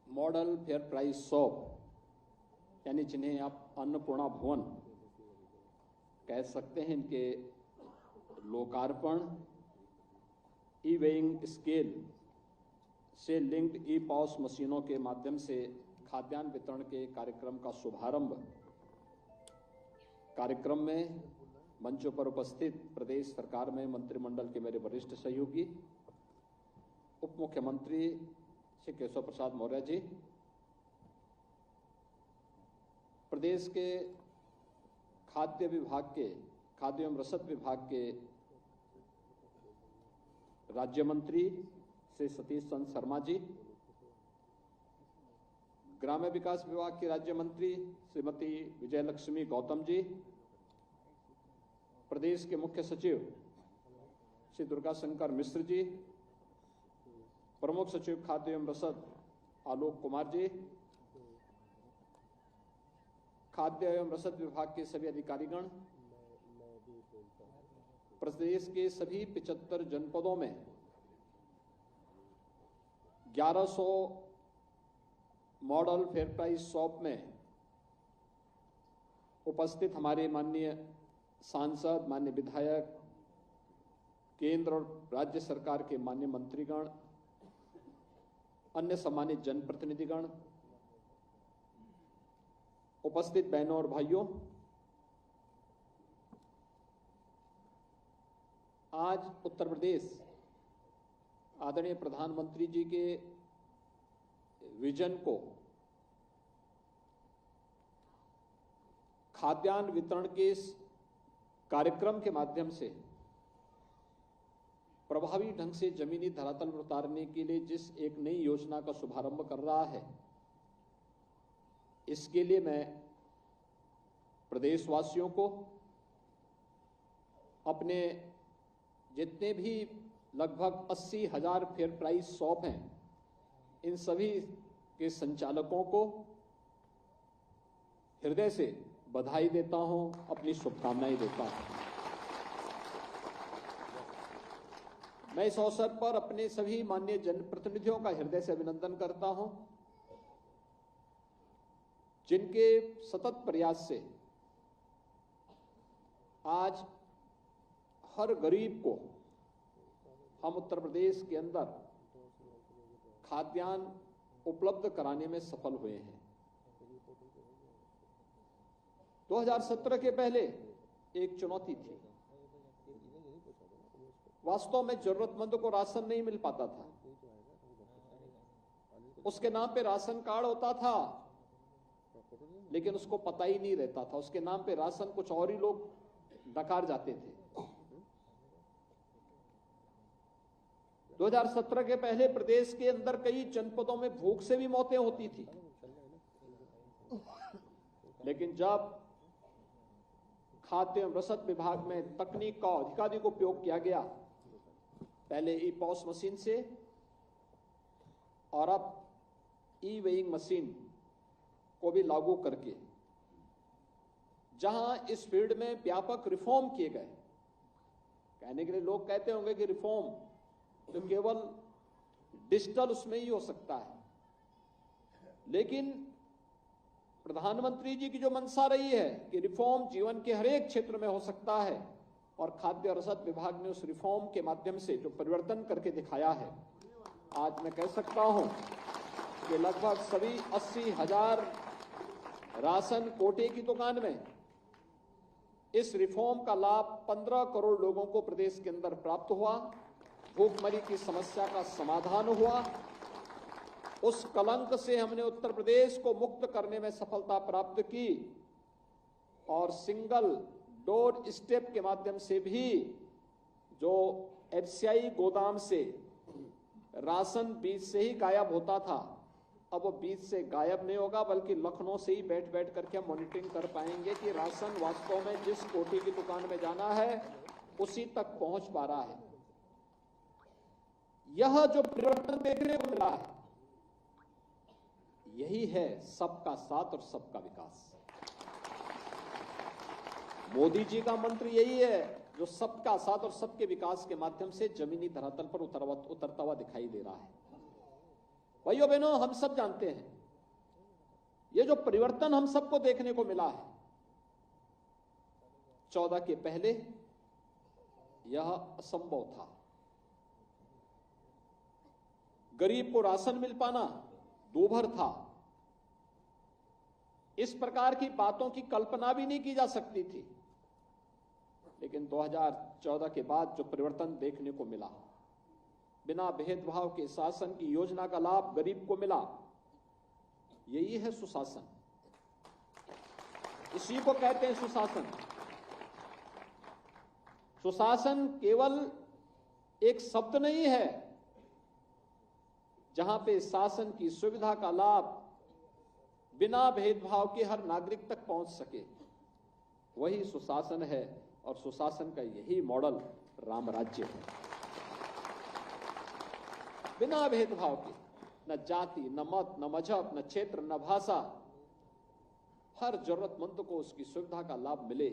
Model fair price shop यानी जिन्हें आप अन्नपूर्णा भवन कह सकते हैं, इनके लोकार्पण ई वेइंग स्केल से लिंक्ड ई पॉस मशीनों के माध्यम से खाद्यान्न वितरण के कार्यक्रम का शुभारंभ कार्यक्रम में मंचों पर उपस्थित प्रदेश सरकार में मंत्रिमंडल के मेरे वरिष्ठ सहयोगी उप मुख्यमंत्री श्री केशव प्रसाद मौर्य जी, प्रदेश के खाद्य एवं रसद विभाग के राज्य मंत्री श्री सतीश चंद्र शर्मा जी, ग्राम्य विकास विभाग के राज्य मंत्री श्रीमती विजयलक्ष्मी गौतम जी, प्रदेश के मुख्य सचिव श्री दुर्गा शंकर मिश्र जी, प्रमुख सचिव खाद्य एवं रसद आलोक कुमार जी, खाद्य एवं रसद विभाग के सभी अधिकारीगण, प्रदेश के सभी 75 जनपदों में 1100 मॉडल फेयर प्राइस शॉप में उपस्थित हमारे माननीय सांसद, माननीय विधायक, केंद्र और राज्य सरकार के माननीय मंत्रीगण, अन्य सम्मानित जनप्रतिनिधिगण, उपस्थित बहनों और भाइयों, आज उत्तर प्रदेश आदरणीय प्रधानमंत्री जी के विजन को खाद्यान्न वितरण के इस कार्यक्रम के माध्यम से प्रभावी ढंग से जमीनी धरातल पर उतारने के लिए जिस एक नई योजना का शुभारंभ कर रहा है, इसके लिए मैं प्रदेशवासियों को, अपने जितने भी लगभग 80,000 फेयर प्राइस शॉप हैं, इन सभी के संचालकों को हृदय से बधाई देता हूं, अपनी शुभकामनाएं देता हूं। मैं इस अवसर पर अपने सभी माननीय जनप्रतिनिधियों का हृदय से अभिनंदन करता हूं, जिनके सतत प्रयास से आज हर गरीब को हम उत्तर प्रदेश के अंदर खाद्यान्न उपलब्ध कराने में सफल हुए हैं। 2017 के पहले एक चुनौती थी। वास्तव में जरूरतमंद को राशन नहीं मिल पाता था। उसके नाम पे राशन कार्ड होता था, लेकिन उसको पता ही नहीं रहता था। उसके नाम पे राशन कुछ और ही लोग डकार जाते थे। 2017 के पहले प्रदेश के अंदर कई जनपदों में भूख से भी मौतें होती थी, लेकिन जब खाद्य एवं रसद विभाग में तकनीक का अधिकाधिक उपयोग किया गया, पहले ई पॉस मशीन से और अब ई वेइंग मशीन को भी लागू करके, जहां इस फील्ड में व्यापक रिफॉर्म किए गए। कहने के लिए लोग कहते होंगे कि रिफॉर्म तो केवल डिजिटल उसमें ही हो सकता है, लेकिन प्रधानमंत्री जी की जो मंशा रही है कि रिफॉर्म जीवन के हर एक क्षेत्र में हो सकता है, और खाद्य और रसद विभाग ने उस रिफॉर्म के माध्यम से जो परिवर्तन करके दिखाया है, आज मैं कह सकता हूं कि लगभग सभी 80,000 राशन कोटे की दुकान में इस रिफॉर्म का लाभ 15 करोड़ लोगों को प्रदेश के अंदर प्राप्त हुआ। भूखमरी की समस्या का समाधान हुआ। उस कलंक से हमने उत्तर प्रदेश को मुक्त करने में सफलता प्राप्त की, और सिंगल डोर स्टेप के माध्यम से भी जो एफसीआई गोदाम से राशन बीच से ही गायब होता था, अब वो बीच से गायब नहीं होगा, बल्कि लखनऊ से ही बैठ बैठ करके हम मॉनिटरिंग कर पाएंगे कि राशन वास्तव में जिस कोटी की दुकान में जाना है उसी तक पहुंच पा रहा है। यह जो परिवर्तन देखने को मिला है, यही है सबका साथ और सबका विकास। मोदी जी का मंत्र यही है, जो सबका साथ और सबके विकास के माध्यम से जमीनी धरातल पर उतरता हुआ दिखाई दे रहा है। भाइयों बहनों, हम सब जानते हैं ये जो परिवर्तन हम सबको देखने को मिला है, 14 के पहले यह असंभव था। गरीब को राशन मिल पाना दूभर था। इस प्रकार की बातों की कल्पना भी नहीं की जा सकती थी। लेकिन 2014 के बाद जो परिवर्तन देखने को मिला, बिना भेदभाव के शासन की योजना का लाभ गरीब को मिला, यही है सुशासन। इसी को कहते हैं सुशासन। सुशासन केवल एक शब्द नहीं है जहां पे शासन की सुविधा का लाभ बिना भेदभाव के हर नागरिक तक पहुंच सके, वही सुशासन है। और सुशासन का यही मॉडल राम राज्य है। बिना भेदभाव के, न जाति, न मत, न मजहब, न क्षेत्र, न भाषा, हर जरूरतमंद को उसकी सुविधा का लाभ मिले।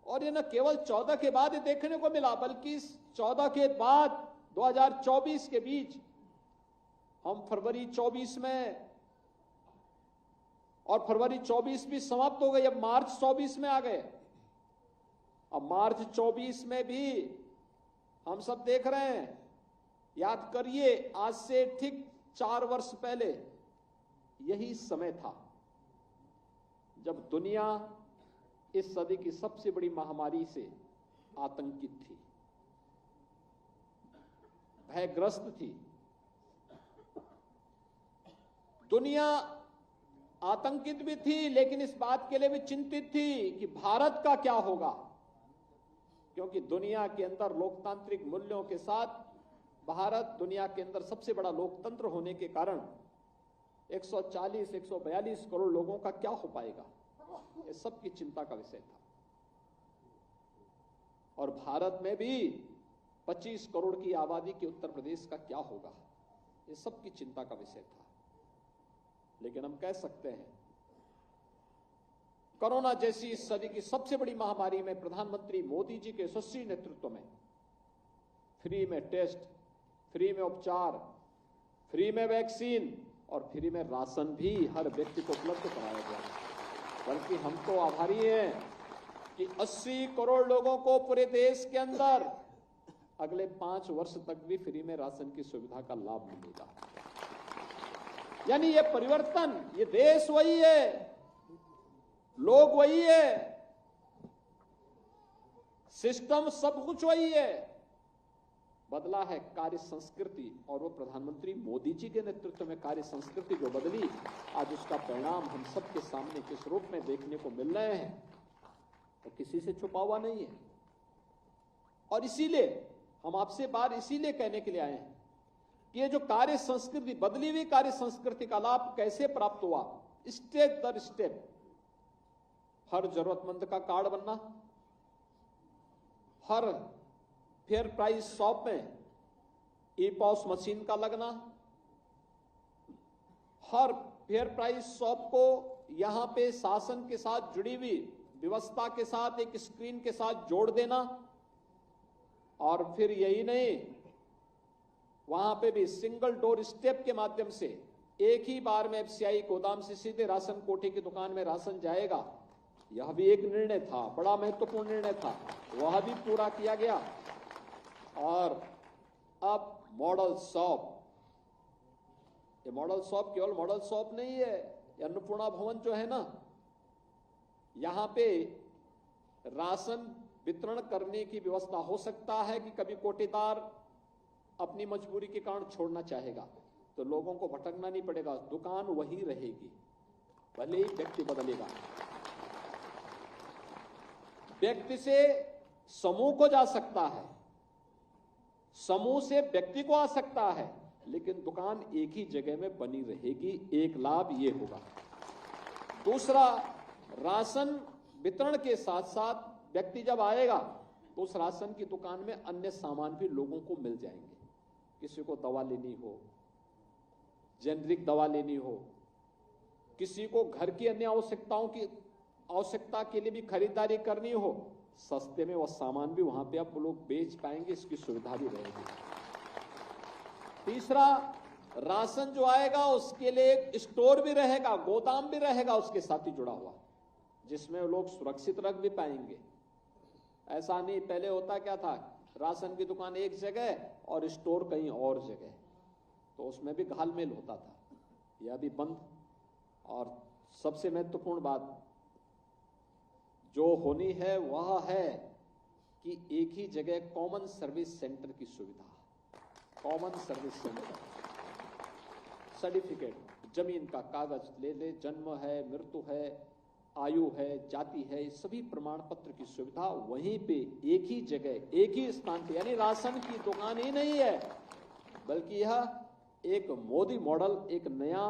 और ये न केवल 14 के बाद ये देखने को मिला, बल्कि 14 के बाद 2024 के बीच हम फरवरी 24 में, और फरवरी 24 भी समाप्त हो गई, अब मार्च 24 में आ गए। अब मार्च 24 में भी हम सब देख रहे हैं, याद करिए आज से ठीक 4 वर्ष पहले यही समय था जब दुनिया इस सदी की सबसे बड़ी महामारी से आतंकित थी, भयग्रस्त थी। दुनिया आतंकित भी थी, लेकिन इस बात के लिए भी चिंतित थी कि भारत का क्या होगा, क्योंकि दुनिया के अंदर लोकतांत्रिक मूल्यों के साथ भारत दुनिया के अंदर सबसे बड़ा लोकतंत्र होने के कारण 140-142 करोड़ लोगों का क्या हो पाएगा, ये सबकी चिंता का विषय था। और भारत में भी 25 करोड़ की आबादी के उत्तर प्रदेश का क्या होगा, ये सबकी चिंता का विषय था। लेकिन हम कह सकते हैं कोरोना जैसी इस सदी की सबसे बड़ी महामारी में प्रधानमंत्री मोदी जी के यशस्वी नेतृत्व में फ्री में टेस्ट, फ्री में उपचार, फ्री में वैक्सीन और फ्री में राशन भी हर व्यक्ति को उपलब्ध कराया गया। बल्कि हम तो आभारी हैं कि 80 करोड़ लोगों को पूरे देश के अंदर अगले 5 वर्ष तक भी फ्री में राशन की सुविधा का लाभ मिलेगा। यानी ये परिवर्तन, ये देश वही है, लोग वही है, सिस्टम सब कुछ वही है, बदला है कार्य संस्कृति। और वो प्रधानमंत्री मोदी जी के नेतृत्व में कार्य संस्कृति जो बदली, आज उसका परिणाम हम सबके सामने किस रूप में देखने को मिल रहे हैं, तो किसी से छुपा हुआ नहीं है। और इसीलिए हम आपसे बात इसीलिए कहने के लिए आए हैं कि ये जो कार्य संस्कृति, बदली हुई कार्य संस्कृति का लाभ कैसे प्राप्त हुआ, स्टेप दर स्टेप हर जरूरतमंद का कार्ड बनना, हर फेयर प्राइस शॉप में ई-पॉस मशीन का लगना, हर फेयर प्राइस शॉप को यहां पे शासन के साथ जुड़ी हुई व्यवस्था के साथ एक स्क्रीन के साथ जोड़ देना। और फिर यही नहीं, वहां पे भी सिंगल डोर स्टेप के माध्यम से एक ही बार में एफसीआई गोदाम से सीधे राशन कोठी की दुकान में राशन जाएगा। यह भी एक निर्णय था, बड़ा महत्वपूर्ण निर्णय था, वह भी पूरा किया गया। और अब मॉडल शॉप, ये मॉडल शॉप केवल मॉडल शॉप नहीं है, ये अन्नपूर्णा भवन जो है ना, यहां पे राशन वितरण करने की व्यवस्था हो सकता है कि कभी कोटेदार अपनी मजबूरी के कारण छोड़ना चाहेगा, तो लोगों को भटकना नहीं पड़ेगा, दुकान वही रहेगी, भले ही व्यक्ति बदलेगा। व्यक्ति से समूह को जा सकता है, समूह से व्यक्ति को आ सकता है, लेकिन दुकान एक ही जगह में बनी रहेगी। एक लाभ ये होगा। दूसरा, राशन वितरण के साथ साथ व्यक्ति जब आएगा तो उस राशन की दुकान में अन्य सामान भी लोगों को मिल जाएंगे। किसी को दवा लेनी हो, जेनरिक दवा लेनी हो, किसी को घर की अन्य आवश्यकता के लिए भी खरीदारी करनी हो, सस्ते में वह सामान भी वहां पे आप लोग बेच पाएंगे, इसकी सुविधा भी रहेगी। तीसरा, राशन जो आएगा उसके लिए एक स्टोर भी रहेगा, गोदाम भी रहेगा उसके साथ ही जुड़ा हुआ, जिसमें लोग सुरक्षित रख भी पाएंगे। ऐसा नहीं, पहले होता क्या था, राशन की दुकान एक जगह और स्टोर कहीं और जगह, तो उसमें भी घालमेल होता था। यह भी बंद। और सबसे महत्वपूर्ण बात जो होनी है वह है कि एक ही जगह कॉमन सर्विस सेंटर की सुविधा, कॉमन सर्विस सेंटर, सर्टिफिकेट, जमीन का कागज ले ले, जन्म है, मृत्यु है, आयु है, जाति है, सभी प्रमाण पत्र की सुविधा वहीं पे एक ही जगह एक ही स्थान पे, यानी राशन की दुकान ही नहीं है, बल्कि यह एक मोदी मॉडल, एक नया,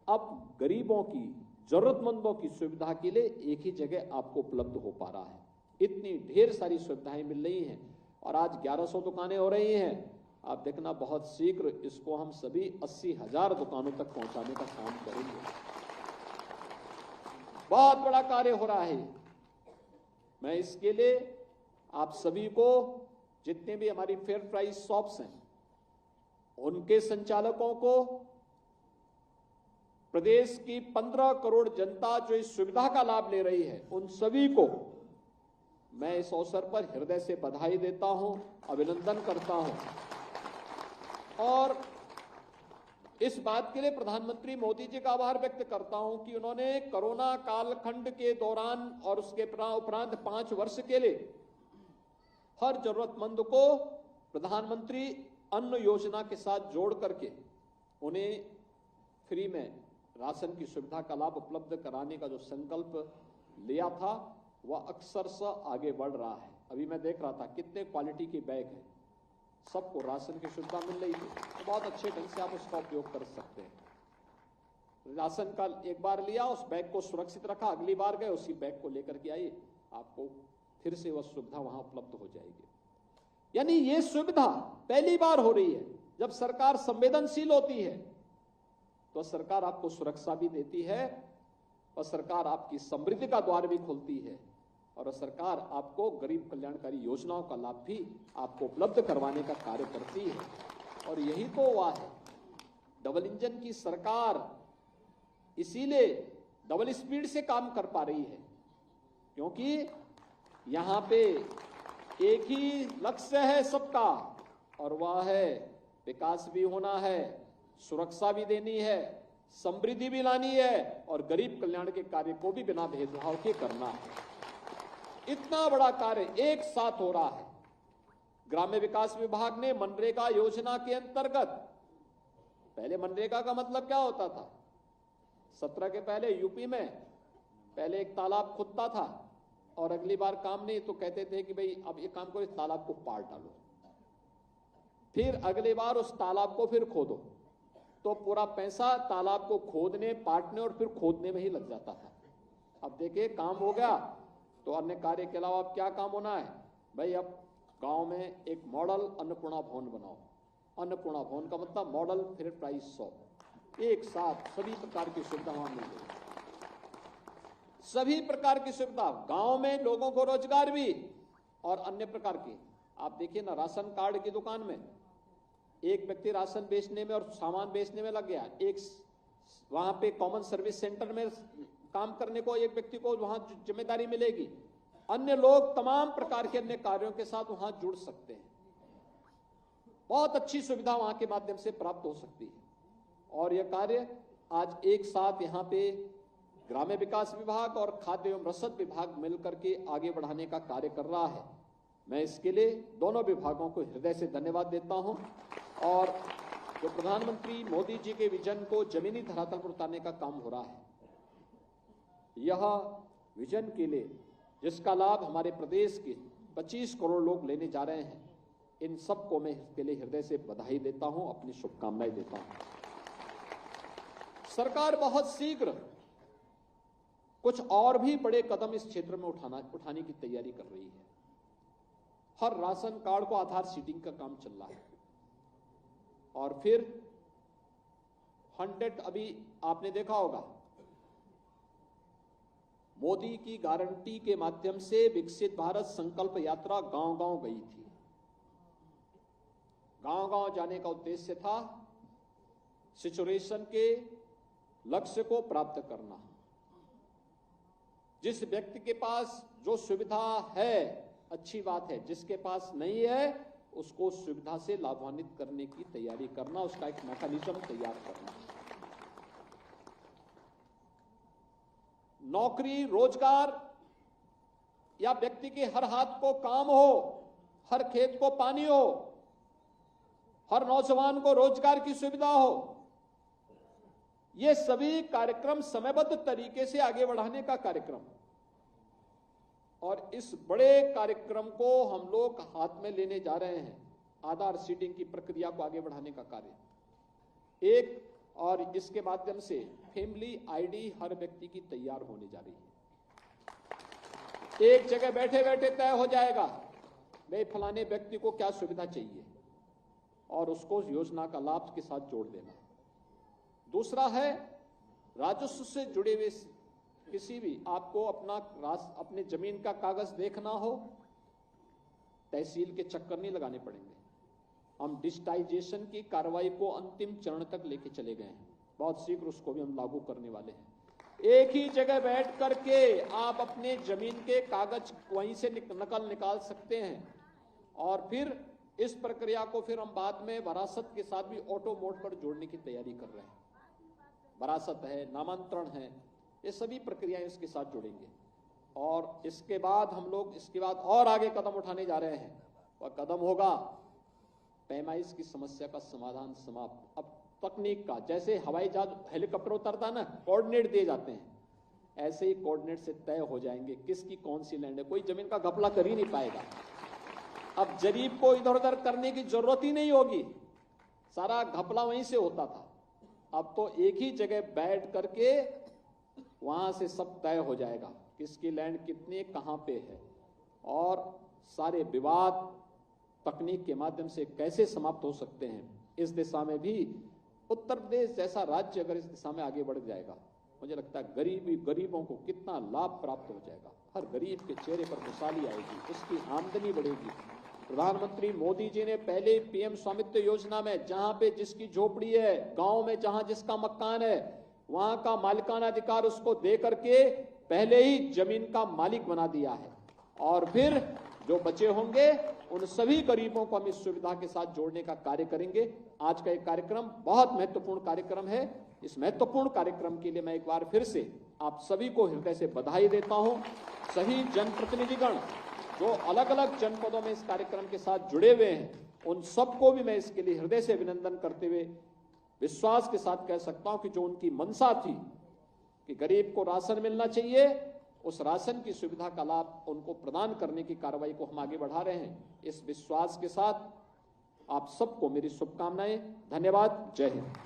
अब गरीबों की, जरूरतमंदों की सुविधा के लिए एक ही जगह आपको उपलब्ध हो पा रहा है। इतनी ढेर सारी सुविधाएं मिल रही हैं और आज 1100 दुकानें हो रही हैं। आप देखना बहुत शीघ्र इसको हम सभी 80,000 दुकानों तक पहुंचाने का काम करेंगे। बहुत बड़ा कार्य हो रहा है। मैं इसके लिए आप सभी को, जितने भी हमारी फेयर प्राइस शॉप्स हैं, उनके संचालकों को, प्रदेश की 15 करोड़ जनता जो इस सुविधा का लाभ ले रही है, उन सभी को मैं इस अवसर पर हृदय से बधाई देता हूं, अभिनंदन करता हूं। और इस बात के लिए प्रधानमंत्री मोदी जी का आभार व्यक्त करता हूं कि उन्होंने कोरोना कालखंड के दौरान और उसके उपरांत 5 वर्ष के लिए हर जरूरतमंद को प्रधानमंत्री अन्न योजना के साथ जोड़ करके उन्हें फ्री में राशन की सुविधा का लाभ उपलब्ध कराने का जो संकल्प लिया था वह अक्षरशः आगे बढ़ रहा है। अभी मैं देख रहा था कितने क्वालिटी के बैग हैं, सबको राशन की सुविधा मिल रही है, तो बहुत अच्छे ढंग से आप उसका उपयोग कर सकते हैं। राशन का एक बार लिया, उस बैग को सुरक्षित रखा, अगली बार गए उसी बैग को लेकर के आइए, आपको फिर से वह सुविधा वहां उपलब्ध हो जाएगी। यानी ये सुविधा पहली बार हो रही है। जब सरकार संवेदनशील होती है तो सरकार आपको सुरक्षा भी देती है और सरकार आपकी समृद्धि का द्वार भी खोलती है और सरकार आपको गरीब कल्याणकारी योजनाओं का लाभ भी आपको उपलब्ध करवाने का कार्य करती है। और यही तो हुआ है, डबल इंजन की सरकार इसीलिए डबल स्पीड से काम कर पा रही है, क्योंकि यहां पे एक ही लक्ष्य है सबका, और वह है विकास भी होना है, सुरक्षा भी देनी है, समृद्धि भी लानी है और गरीब कल्याण के कार्य को भी बिना भेदभाव के करना है। इतना बड़ा कार्य एक साथ हो रहा है। ग्राम्य विकास विभाग ने मनरेगा योजना के अंतर्गत, पहले मनरेगा का मतलब क्या होता था, 17 के पहले यूपी में पहले एक तालाब खुदता था और अगली बार काम नहीं तो कहते थे कि भाई अब ये काम करो, इस तालाब को पार डालो, फिर अगली बार उस तालाब को फिर खोदो, तो पूरा पैसा तालाब को खोदने, पाटने और फिर खोदने में ही लग जाता था। अब देखिए काम हो गया, तो अन्य कार्य के अलावा अब क्या काम होना है भाई, अब गांव में एक मॉडल अन्नपूर्णा भवन बनाओ। अन्नपूर्णा भवन का मतलब मॉडल फेयर प्राइस शॉप, एक साथ सभी प्रकार की सुविधा वहां मिल गई, सभी प्रकार की सुविधा, गांव में लोगों को रोजगार भी और अन्य प्रकार की। आप देखिए ना, राशन कार्ड की दुकान में एक व्यक्ति राशन बेचने में और सामान बेचने में लग गया, एक वहां पे कॉमन सर्विस सेंटर में काम करने को एक व्यक्ति को वहां जिम्मेदारी मिलेगी, अन्य लोग तमाम प्रकार के अन्य कार्यों के साथ वहां जुड़ सकते हैं। बहुत अच्छी सुविधा वहां के माध्यम से प्राप्त हो सकती है और यह कार्य आज एक साथ यहां पे ग्राम्य विकास विभाग और खाद्य एवं रसद विभाग मिलकर के आगे बढ़ाने का कार्य कर रहा है। मैं इसके लिए दोनों विभागों को हृदय से धन्यवाद देता हूं और जो प्रधानमंत्री मोदी जी के विजन को जमीनी धरातल पर उतारने का काम हो रहा है, यह विजन के लिए जिसका लाभ हमारे प्रदेश के 25 करोड़ लोग लेने जा रहे हैं, इन सबको मैं इसके लिए हृदय से बधाई देता हूं, अपनी शुभकामनाएं देता हूं। सरकार बहुत शीघ्र कुछ और भी बड़े कदम इस क्षेत्र में उठाने की तैयारी कर रही है। हर राशन कार्ड को आधार सीडिंग का काम चल रहा है और फिर 100, अभी आपने देखा होगा मोदी की गारंटी के माध्यम से विकसित भारत संकल्प यात्रा गांव-गांव गई थी। गांव-गांव जाने का उद्देश्य था सिचुएशन के लक्ष्य को प्राप्त करना। जिस व्यक्ति के पास जो सुविधा है अच्छी बात है, जिसके पास नहीं है उसको सुविधा से लाभान्वित करने की तैयारी करना, उसका एक मैकेनिज्म तैयार करना। नौकरी, रोजगार या व्यक्ति के हर हाथ को काम हो, हर खेत को पानी हो, हर नौजवान को रोजगार की सुविधा हो, ये सभी कार्यक्रम समयबद्ध तरीके से आगे बढ़ाने का कार्यक्रम। और इस बड़े कार्यक्रम को हम लोग हाथ में लेने जा रहे हैं, आधार सीडिंग की प्रक्रिया को आगे बढ़ाने का कार्य एक, और इसके माध्यम से फैमिली आईडी हर व्यक्ति की तैयार होने जा रही है। एक जगह बैठे बैठे तय हो जाएगा भाई फलाने व्यक्ति को क्या सुविधा चाहिए और उसको योजना का लाभ के साथ जोड़ देना। दूसरा है राजस्व से जुड़े हुए किसी भी, आपको अपने जमीन का कागज देखना हो, तहसील के चक्कर नहीं लगाने पड़ेंगे। हम डिजिटाइजेशन की कार्रवाई को अंतिम चरण तक लेके चले गए हैं, बहुत शीघ्र उसको भी हम लागू करने वाले हैं। एक ही जगह बैठ करके आप अपने जमीन के कागज वहीं से निकाल सकते हैं। और फिर इस प्रक्रिया को फिर हम बाद में वरासत के साथ भी ऑटो मोड पर जोड़ने की तैयारी कर रहे हैं। वरासत है, नामांतरण है, ये सभी प्रक्रियाएं इसके साथ जुड़ेंगे। और इसके बाद हम लोग इसके बाद और आगे कदम उठाने जा रहे हैं। वह कदम होगा पैमाइश की समस्या का समाधान समाप्त। अब तकनीक का, जैसे हवाई जहाज हेलीकॉप्टर उतरता ना, कोऑर्डिनेट दिए जाते हैं, ऐसे ही कोऑर्डिनेट से तय हो जाएंगे किसकी कौन सी लैंड है। कोई जमीन का घपला कर ही नहीं पाएगा। अब जरीब को इधर उधर करने की जरूरत ही नहीं होगी, सारा घपला वहीं से होता था। अब तो एक ही जगह बैठ करके वहां से सब तय हो जाएगा किसकी लैंड कितनी कहां पे है, और सारे विवाद तकनीक के माध्यम से कैसे समाप्त हो सकते हैं। इस दिशा में भी उत्तर प्रदेश जैसा राज्य अगर इस दिशा में आगे बढ़ जाएगा, मुझे लगता है गरीबों को कितना लाभ प्राप्त हो जाएगा। हर गरीब के चेहरे पर खुशहाली आएगी, उसकी आमदनी बढ़ेगी। प्रधानमंत्री मोदी जी ने पहले पीएम स्वामित्व योजना में, जहां पे जिसकी झोपड़ी है, गांव में जहां जिसका मकान है, वहां का मालिकाना अधिकार उसको दे करके पहले ही जमीन का मालिक बना दिया है। और फिर जो बचे होंगे उन सभी गरीबों को हम इस सुविधा के साथ जोड़ने का कार्य करेंगे। आज का एक कार्यक्रम बहुत महत्वपूर्ण कार्यक्रम है। इस महत्वपूर्ण कार्यक्रम के लिए मैं एक बार फिर से आप सभी को हृदय से बधाई देता हूं। सभी जनप्रतिनिधिगण जो अलग अलग जनपदों में इस कार्यक्रम के साथ जुड़े हुए हैं, उन सबको भी मैं इसके लिए हृदय से अभिनंदन करते हुए विश्वास के साथ कह सकता हूं कि जो उनकी मंशा थी कि गरीब को राशन मिलना चाहिए, उस राशन की सुविधा का लाभ उनको प्रदान करने की कार्रवाई को हम आगे बढ़ा रहे हैं। इस विश्वास के साथ आप सबको मेरी शुभकामनाएं। धन्यवाद। जय हिंद।